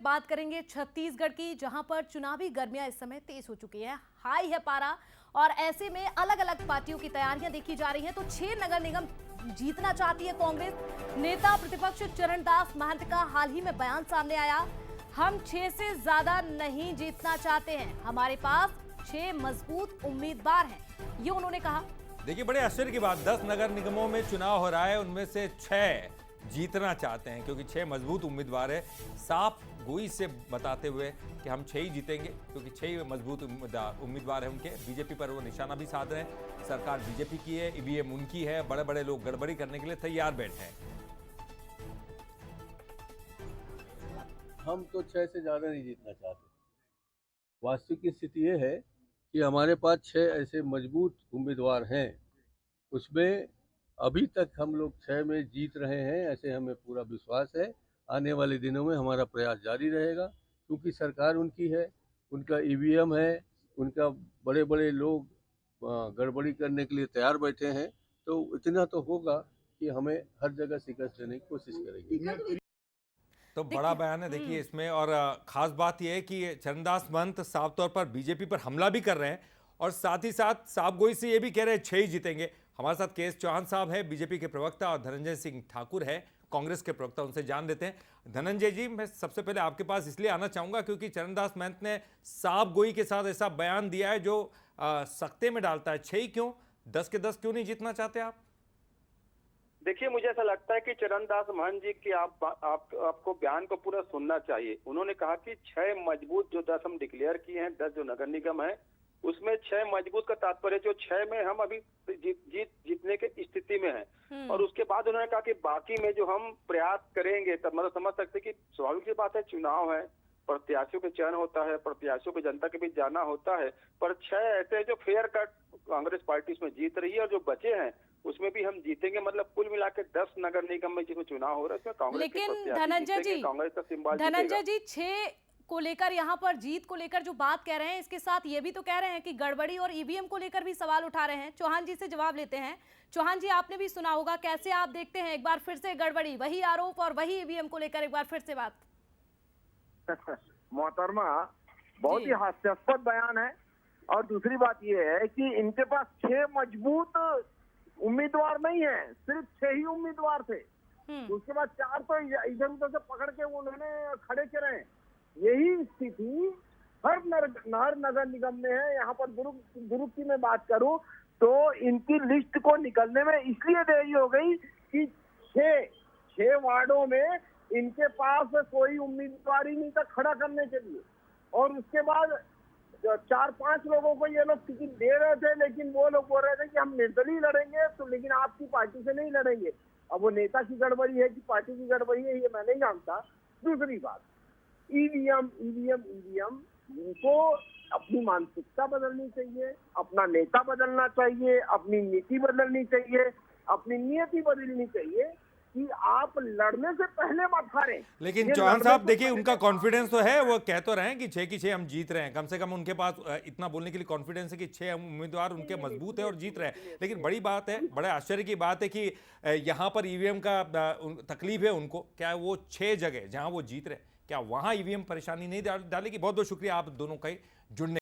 बात करेंगे छत्तीसगढ़ की, जहां पर चुनावी गर्मियां इस समय तेज हो चुकी है, हाई है पारा। और ऐसे में अलग अलग पार्टियों की तैयारियां देखी जा रही हैं। तो 6 नगर निगम जीतना चाहती है कांग्रेस। नेता प्रतिपक्ष चरणदास महंत का हाल ही में बयान सामने आया, हम 6 से ज्यादा नहीं जीतना चाहते हैं, हमारे पास 6 मजबूत उम्मीदवार हैं, ये उन्होंने कहा। देखिए, बड़े आश्चर्य की बात, 10 नगर निगमों में चुनाव हो रहा है, उनमें से 6 जीतना चाहते हैं क्योंकि 6 मजबूत उम्मीदवार है। साफ गोई से बताते हुए कि हम 6 ही जीतेंगे क्योंकि 6 मजबूत उम्मीदवार हैं उनके। बीजेपी पर वो निशाना भी साध रहे हैं। सरकार बीजेपी की है, ईवीएम उनकी है, बड़े बड़े लोग गड़बड़ी करने के लिए तैयार बैठे हैं। हम तो 6 से ज़्यादा नहीं जीतना चाहते। वास्तविक स्थिति ये है कि हमारे पास 6 ऐसे मजबूत उम्मीदवार हैं, उसमें अभी तक हम लोग 6 में जीत रहे हैं, ऐसे हमें पूरा विश्वास है। आने वाले दिनों में हमारा प्रयास जारी रहेगा क्योंकि सरकार उनकी है, उनका ईवीएम है, उनका बड़े बड़े लोग गड़बड़ी करने के लिए तैयार बैठे हैं। तो इतना तो होगा कि हमें हर जगह शिकस्त देने की कोशिश करेंगे। तो बड़ा बयान है देखिए इसमें। और खास बात यह है कि चरणदास महंत साफ तौर पर बीजेपी पर हमला भी कर रहे हैं और साथ ही साथ साफ गोई से ये भी कह रहे हैं 6 ही जीतेंगे। हमारे साथ के एस चौहान साहब है, बीजेपी के प्रवक्ता, और धनंजय सिंह ठाकुर है, कांग्रेस के प्रवक्ता, उनसे जान लेते हैं। धनंजय जी, मैं सबसे पहले आपके पास इसलिए आना चाहूंगा क्योंकि चरणदास महंत ने साफ गोई के साथ ऐसा बयान दिया है जो सख्ते में डालता है। 6 ही क्यों, 10 के 10 क्यों नहीं जीतना चाहते आप? देखिए, मुझे ऐसा लगता है कि चरणदास महंत जी की आपको बयान को पूरा सुनना चाहिए। उन्होंने कहा कि 6 मजबूत जो 10 हम डिक्लेयर किए हैं, 10 जो नगर निगम है, उसमें 6 मजबूत का तात्पर्य जो 6 में हम अभी जीतने के स्थिति में हैं। और उसके बाद उन्होंने कहा कि बाकी में जो हम प्रयास करेंगे, तब मतलब समझ सकते कि स्वाभाविक सी बात है, चुनाव है, प्रत्याशियों के चयन होता है, प्रत्याशियों को जनता के बीच जाना होता है। पर 6 ऐसे जो फेयर कट कांग्रेस पार्टी उसमें जीत रही है और जो बचे हैं उसमें भी हम जीतेंगे। मतलब कुल मिला के 10 नगर निगम में जिसमें चुनाव हो रहा है उसमें कांग्रेस के लेकिन धनंजय जी 6 को लेकर, यहाँ पर जीत को लेकर जो बात कह रहे हैं, इसके साथ ये भी तो कह रहे हैं कि गड़बड़ी और ईवीएम को लेकर भी सवाल उठा रहे हैं। चौहान जी से जवाब लेते हैं। चौहान जी, आपने भी सुना होगा, कैसे आप देखते हैं एक बार फिर से गड़बड़ी, वही आरोप और वही ईवीएम को लेकर एक बार फिर से बात? मोहतरमा, बहुत ही हास्यास्पद बयान है। और दूसरी बात यह है कि इनके पास 6 मजबूत उम्मीदवार नहीं है, सिर्फ 6 ही उम्मीदवार थे। उसके बाद 4 तो इधर उधर से पकड़ के उन्होंने खड़े करे हैं। यही स्थिति हर नगर निगम में है। यहाँ पर दुर्ग की मैं बात करूं तो इनकी लिस्ट को निकलने में इसलिए देरी हो गई कि 6 वार्डों में इनके पास कोई उम्मीदवार ही नहीं था खड़ा करने के लिए। और उसके बाद 4-5 लोगों को ये लोग टिकट दे रहे थे, लेकिन वो लोग बोल रहे थे कि हम निर्दलीय लड़ेंगे, तो लेकिन आपकी पार्टी से नहीं लड़ेंगे। अब वो नेता की गड़बड़ी है कि पार्टी की गड़बड़ी है, ये मैं नहीं जानता। दूसरी बात, ईवीएम इनको अपनी मानसिकता बदलनी चाहिए, अपना नेता बदलना चाहिए, अपनी नीति बदलनी चाहिए, अपनी नियति बदलनी चाहिए कि आप लड़ने से पहले मत हारें। लेकिन चौहान साहब देखिए, उनका कॉन्फिडेंस तो है, वो कह तो रहे हैं कि 6 की 6 हम जीत रहे हैं। कम से कम उनके पास इतना बोलने के लिए कॉन्फिडेंस है कि 6 उम्मीदवार उनके मजबूत है और जीत रहे हैं। लेकिन बड़ी बात है, बड़े आश्चर्य की बात है कि यहाँ पर ईवीएम का तकलीफ है उनको। क्या वो 6 जगह जहां वो जीत रहे हैं, क्या वहां ईवीएम परेशानी नहीं डालेगी? बहुत बहुत शुक्रिया आप दोनों का जुड़ने